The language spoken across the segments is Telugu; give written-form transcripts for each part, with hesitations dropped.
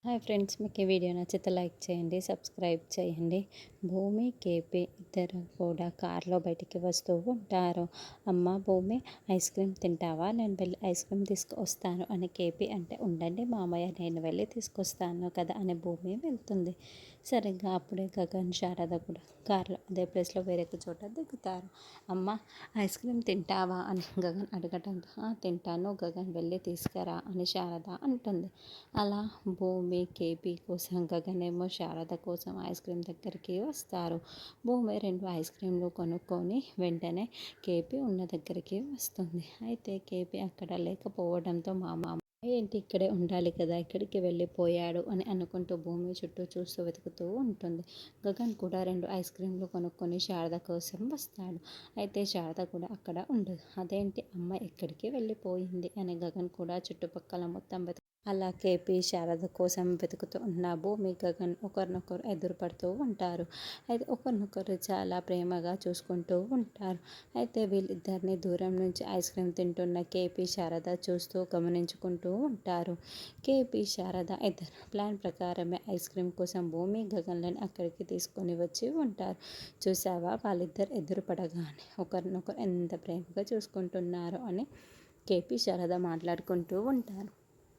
హాయ్ ఫ్రెండ్స్, మీకు ఈ వీడియో నచ్చితే లైక్ చేయండి, సబ్స్క్రైబ్ చేయండి. భూమి, కేపీ ఇద్దరు కూడా కార్లో బయటికి వస్తూ ఉంటారు. అమ్మ భూమి, ఐస్ క్రీమ్ తింటావా? నేను వెళ్ళి ఐస్ క్రీమ్ తీసుకొస్తాను అని కేపీ అంటే, ఉండండి మామయ్య, నేను వెళ్ళి తీసుకొస్తాను కదా అని భూమి వెళ్తుంది. సరిగ్గా అప్పుడే గగన్, శారద కూడా కార్లో అదే ప్లేస్లో వేరే చోట దిగుతారు. అమ్మ ఐస్ క్రీమ్ తింటావా అని గగన్ అడగటంతో, తింటాను గగన్, వెళ్ళి తీసుకురా అని శారద అంటుంది. అలా భూమి కేపీ కోసం, గగన్ ఏమో శారద కోసం ఐస్ క్రీమ్ దగ్గరికి వస్తారు. భూమి 2 ఐస్ క్రీమ్లు కొనుక్కొని వెంటనే కేపీ ఉన్న దగ్గరికి వస్తుంది. అయితే కేపీ అక్కడ లేకపోవడంతో మా మామ ఏంటి ఇక్కడే ఉండాలి కదా, ఇక్కడికి వెళ్ళిపోయాడు అని అనుకుంటూ భూమి చుట్టూ చూస్తూ వెతుకుతూ ఉంటుంది. గగన్ కూడా 2 ఐస్ క్రీమ్లు కొనుక్కొని శారద కోసం వస్తాడు. అయితే శారద కూడా అక్కడ ఉండదు. అదేంటి అమ్మ ఎక్కడికి వెళ్ళిపోయింది అని గగన్ కూడా చుట్టుపక్కల మొత్తం అలా కేపీ శారద కోసం వెతుకుతూ ఉన్న భూమి, గగన్ ఒకరినొకరు ఎదురుపడుతూ ఉంటారు. అయితే ఒకరినొకరు చాలా ప్రేమగా చూసుకుంటూ ఉంటారు. అయితే వీళ్ళిద్దరిని దూరం నుంచి ఐస్ క్రీమ్ తింటున్న కేపీ, శారద చూస్తూ గమనించుకుంటూ ఉంటారు. కేపీ, శారద ఇద్దరు ప్లాన్ ప్రకారమే ఐస్ క్రీమ్ కోసం భూమి, గగన్లను అక్కడికి తీసుకొని వచ్చి ఉంటారు. చూసావా, వాళ్ళిద్దరు ఎదురుపడగానే ఒకరినొకరు ఎంత ప్రేమగా చూసుకుంటున్నారో అని కేపీ, శారద మాట్లాడుకుంటూ ఉంటారు.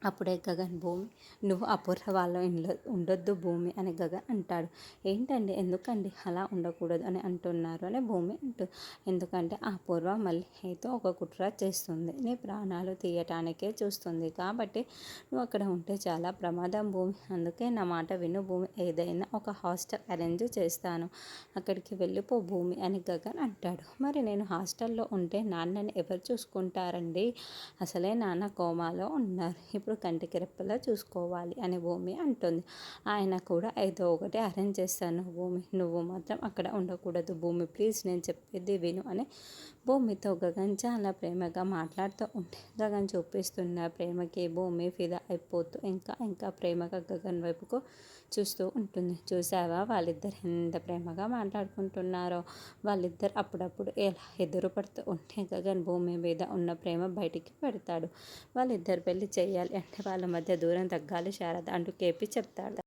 అప్పుడే గగన్, భూమి, నువ్వు అపూర్వ వాళ్ళ ఇంట్లో ఉండొద్దు భూమి అని గగన్ అంటాడు. ఏంటండి, ఎందుకండి అలా ఉండకూడదు అని అంటున్నారు అని భూమి ఎందుకంటే అపూర్వ మళ్ళీ ఏదో ఒక కుట్ర చేస్తుంది, నీ ప్రాణాలు తీయటానికే చూస్తుంది, కాబట్టి నువ్వు అక్కడ ఉంటే చాలా ప్రమాదం భూమి, అందుకే నా మాట విను భూమి, ఏదైనా ఒక హాస్టల్ అరేంజ్ చేస్తాను, అక్కడికి వెళ్ళిపో భూమి అని గగన్ అంటాడు. మరి నేను హాస్టల్లో ఉంటే నాన్నని ఎవరు చూసుకుంటారండి, అసలే నాన్న కోమాలో ఉన్నారు, ఇప్పుడు కంటికి రెప్పలా చూసుకోవాలి అని భూమి అంటుంది. ఆయన కూడా ఏదో ఒకటి అరేంజ్ చేస్తాను భూమి, నువ్వు మాత్రం అక్కడ ఉండకూడదు భూమి, ప్లీజ్ నేను చెప్పేది విను అని భూమితో గగన్ చాలా ప్రేమగా మాట్లాడుతూ ఉంటే, గగన్ చూపిస్తున్న ప్రేమకి భూమి ఫిదా అయిపోతూ ఇంకా ఇంకా ప్రేమగా గగన్ వైపుకు చూస్తూ ఉంటుంది. చూసావా, వాళ్ళిద్దరు ఎంత ప్రేమగా మాట్లాడుకుంటున్నారో, వాళ్ళిద్దరు అప్పుడప్పుడు ఎలా ఎదురుపడుతూ ఉంటే గగన్ భూమి మీద ఉన్న ప్రేమ బయటికి పెడతాడు. వాళ్ళిద్దరు పెళ్లి చేయాలి అంటే వాళ్ళ మధ్య దూరం తగ్గాలి శారద అంటూ కేపీ చెప్తాడు.